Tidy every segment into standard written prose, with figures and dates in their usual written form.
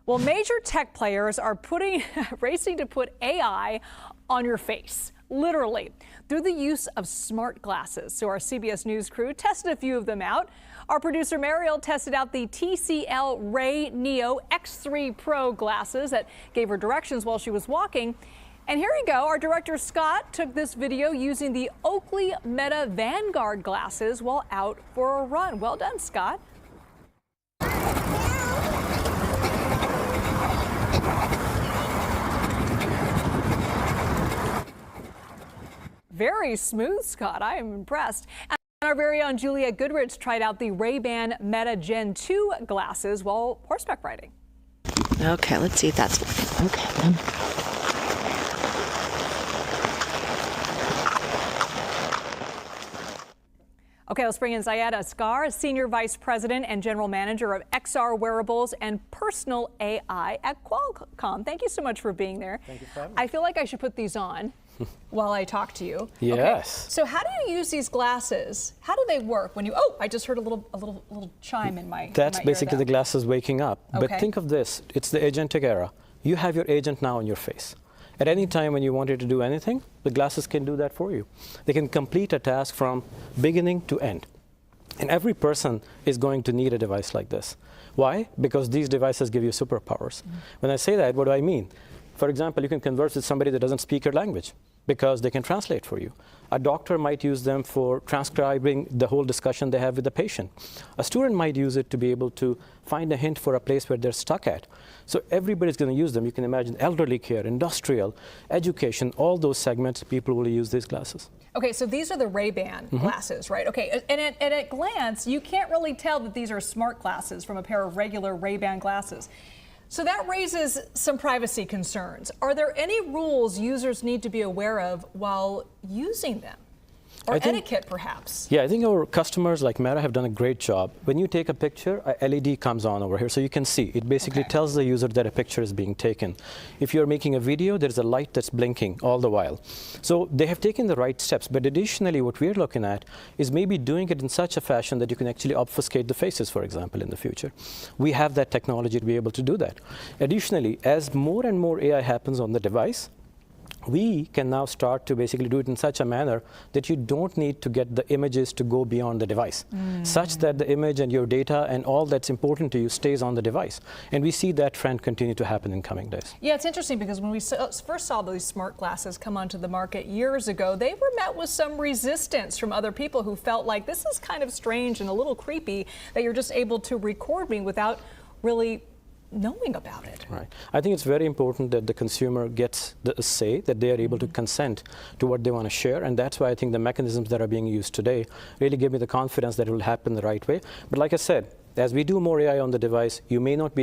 Well, major tech players are racing to put AI on your face, literally, through the use of smart glasses. So our CBS News crew tested a few of them out. Our producer Mariel tested out the TCL Ray Neo X3 Pro glasses that gave her directions while she was walking. And here we go. Our director Scott took this video using the Oakley Meta Vanguard glasses while out for a run. Well done, Scott. Very smooth, Scott. I am impressed. And our very own Julia Goodrich tried out the Ray-Ban Meta Gen 2 glasses while horseback riding. Okay, let's see if that's working. Okay. Okay, let's bring in Ziad Asghar, Senior Vice President and General Manager of XR Wearables and Personal AI at Qualcomm. Thank you so much for being there. Thank you for having me. I feel like I should put these on while I talk to you. Yes. Okay. So how do you use these glasses? How do they work when you, oh, I just heard a little chime in my That's in my basically ear, the glasses waking up. Okay. But think of this, it's the agentic era. You have your agent now on your face. At any time when you wanted to do anything, the glasses can do that for you. They can complete a task from beginning to end. And every person is going to need a device like this. Why? Because these devices give you superpowers. When I say that, what do I mean? For example, you can converse with somebody that doesn't speak your language because they can translate for you. A doctor might use them for transcribing the whole discussion they have with the patient. A student might use it to be able to find a hint for a place where they're stuck at. So everybody's going to use them. You can imagine elderly care, industrial, education, all those segments, people will use these glasses. Okay, so these are the Ray-Ban glasses, right? Okay, and at glance, you can't really tell that these are smart glasses from a pair of regular Ray-Ban glasses. So that raises some privacy concerns. Are there any rules users need to be aware of while using them? Or etiquette, perhaps? Yeah, I think our customers like Meta have done a great job. When you take a picture, a LED comes on over here so you can see. It basically tells the user that a picture is being taken. If you're making a video, there's a light that's blinking all the while. So they have taken the right steps, but additionally what we're looking at is maybe doing it in such a fashion that you can actually obfuscate the faces, for example, in the future. We have that technology to be able to do that. Additionally, as more and more AI happens on the device, we can now start to basically do it in such a manner that you don't need to get the images to go beyond the device, such that the image and your data and all that's important to you stays on the device. And we see that trend continue to happen in coming days. Yeah, it's interesting because when we first saw these smart glasses come onto the market years ago, they were met with some resistance from other people who felt like this is kind of strange and a little creepy that you're just able to record me without really knowing about it. Right. I think it's very important that the consumer gets the say, that they are able to consent to what they want to share, and that's why I think the mechanisms that are being used today really give me the confidence that it will happen the right way. But like I said, as we do more AI on the device, you may not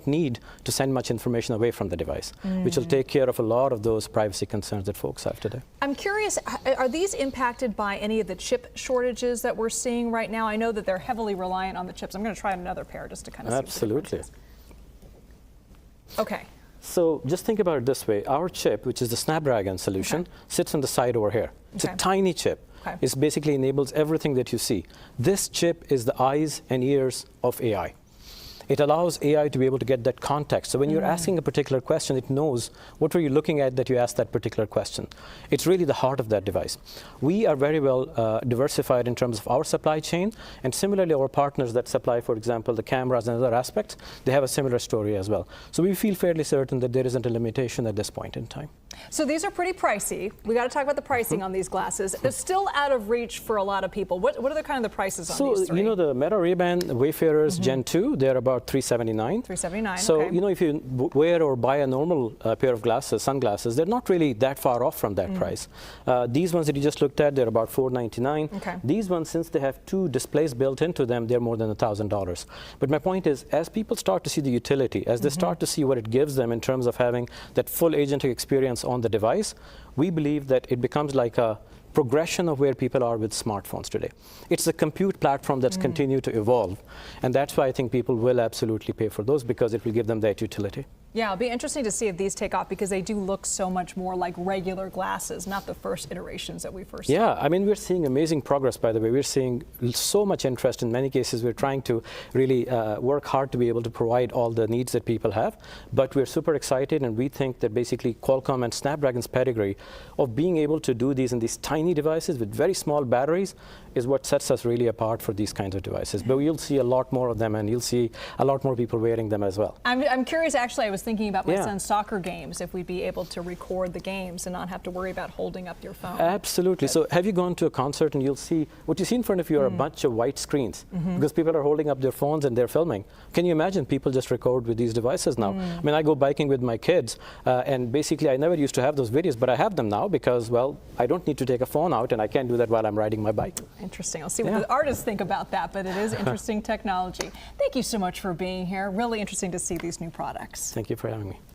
need to send much information away from the device, which will take care of a lot of those privacy concerns that folks have today. I'm curious, are these impacted by any of the chip shortages that we're seeing right now? I know that they're heavily reliant on the chips. I'm going to try another pair just to kind of see. Absolutely. Okay. So just think about it this way. Our chip, which is the Snapdragon solution, sits on the side over here. It's a tiny chip. It basically enables everything that you see. This chip is the eyes and ears of AI. It allows AI to be able to get that context. So when you're asking a particular question, it knows what were you looking at that you asked that particular question. It's really the heart of that device. We are very well diversified in terms of our supply chain, and similarly our partners that supply, for example, the cameras and other aspects, they have a similar story as well. So we feel fairly certain that there isn't a limitation at this point in time. So these are pretty pricey. We got to talk about the pricing on these glasses. They're still out of reach for a lot of people. What are the kind of the prices on these three? So, you know, the Meta Ray-Ban Wayfarers Gen 2, they're about $379. $379, So, you know, if you wear or buy a normal pair of glasses, sunglasses, they're not really that far off from that price. These ones that you just looked at, they're about $499. These ones, since they have two displays built into them, they're more than $1,000. But my point is, as people start to see the utility, as they start to see what it gives them in terms of having that full agentic experience on the device, we believe that it becomes like a progression of where people are with smartphones today. It's the compute platform that's continued to evolve, and that's why I think people will absolutely pay for those, because it will give them that utility. Yeah, it'll be interesting to see if these take off, because they do look so much more like regular glasses, not the first iterations that we first saw. Yeah, I mean, we're seeing amazing progress, by the way. We're seeing so much interest. In many cases, we're trying to really work hard to be able to provide all the needs that people have. But we're super excited, and we think that basically Qualcomm and Snapdragon's pedigree of being able to do these in these tiny devices with very small batteries is what sets us really apart for these kinds of devices. But you'll see a lot more of them, and you'll see a lot more people wearing them as well. I'm curious, actually, I was thinking about my son's soccer games, if we'd be able to record the games and not have to worry about holding up your phone. Absolutely. So have you gone to a concert and you'll see, what you see in front of you are a bunch of white screens, because people are holding up their phones and they're filming. Can you imagine people just record with these devices now? I mean, I go biking with my kids, and basically I never used to have those videos, but I have them now because, well, I don't need to take a phone out, and I can do that while I'm riding my bike. Interesting. I'll see what the artists think about that, but it is interesting technology. Thank you so much for being here. Really interesting to see these new products. Thank you for having me.